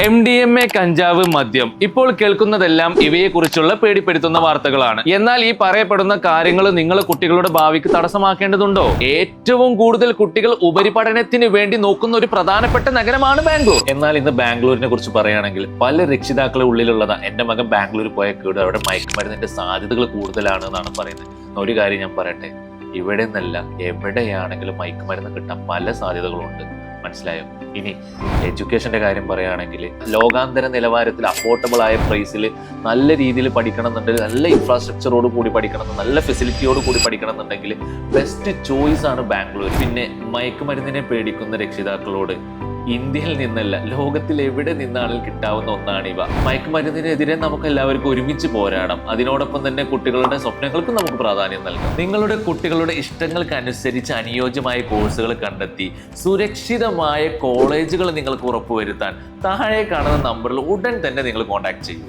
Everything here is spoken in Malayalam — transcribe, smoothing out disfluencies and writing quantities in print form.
MDMA, കഞ്ചാവ്, മദ്യം. ഇപ്പോൾ കേൾക്കുന്നതെല്ലാം ഇവയെക്കുറിച്ചുള്ള പേടിപ്പെടുത്തുന്ന വാർത്തകളാണ്. എന്നാൽ ഈ പറയപ്പെടുന്ന കാര്യങ്ങൾ നിങ്ങൾ കുട്ടികളുടെ ഭാവിക്ക് തടസ്സമാക്കേണ്ടതുണ്ടോ? ഏറ്റവും കൂടുതൽ കുട്ടികൾ ഉപരിപഠനത്തിന് വേണ്ടി നോക്കുന്ന ഒരു പ്രധാനപ്പെട്ട നഗരമാണ് ബാംഗ്ലൂർ. എന്നാൽ ഇന്ന് ബാംഗ്ലൂരിനെ കുറിച്ച് പറയുകയാണെങ്കിൽ പല രക്ഷിതാക്കളെ ഉള്ളിലുള്ളതാ എന്റെ മകൻ ബാംഗ്ലൂർ പോയ കേട് അവിടെ മയക്കുമരുന്നിന്റെ സാധ്യതകൾ കൂടുതലാണ് എന്നാണ് പറയുന്നത്. ഒരു കാര്യം ഞാൻ പറയട്ടെ, ഇവിടെ നിന്നല്ല എവിടെയാണെങ്കിലും മയക്കുമരുന്ന് കിട്ടാൻ പല സാധ്യതകളുണ്ട്. മനസ്സിലായോ? ഇനി എഡ്യൂക്കേഷന്റെ കാര്യം പറയുകയാണെങ്കിൽ ലോകാന്തര നിലവാരത്തിൽ അഫോർഡബിൾ ആയ പ്രൈസിൽ നല്ല രീതിയിൽ പഠിക്കണം എന്നുണ്ടെങ്കിൽ, നല്ല ഇൻഫ്രാസ്ട്രക്ചറോട് കൂടി പഠിക്കണം, നല്ല ഫെസിലിറ്റിയോട് കൂടി പഠിക്കണം എന്നുണ്ടെങ്കിൽ ബെസ്റ്റ് ചോയ്സ് ആണ് ബാംഗ്ലൂർ. പിന്നെ മയക്കുമരുന്നിനെ പേടിക്കുന്ന രക്ഷിതാക്കളോട് ഇന്ത്യയിൽ നിന്നല്ല ലോകത്തിൽ എവിടെ നിന്നാണെങ്കിലും കിട്ടാവുന്ന ഒന്നാണ് ഇവ. മയക്കുമരുന്നിനെതിരെ നമുക്ക് എല്ലാവർക്കും ഒരുമിച്ച് പോരാടാം. അതിനോടൊപ്പം തന്നെ കുട്ടികളുടെ സ്വപ്നങ്ങൾക്കും നമുക്ക് പ്രാധാന്യം നൽകാം. നിങ്ങളുടെ കുട്ടികളുടെ ഇഷ്ടങ്ങൾക്ക് അനുസരിച്ച് അനുയോജ്യമായ കോഴ്സുകൾ കണ്ടെത്തി സുരക്ഷിതമായ കോളേജുകൾ നിങ്ങൾക്ക് ഉറപ്പുവരുത്താൻ താഴെ കാണുന്ന നമ്പറിൽ ഉടൻ തന്നെ നിങ്ങൾ കോൺടാക്ട് ചെയ്യും.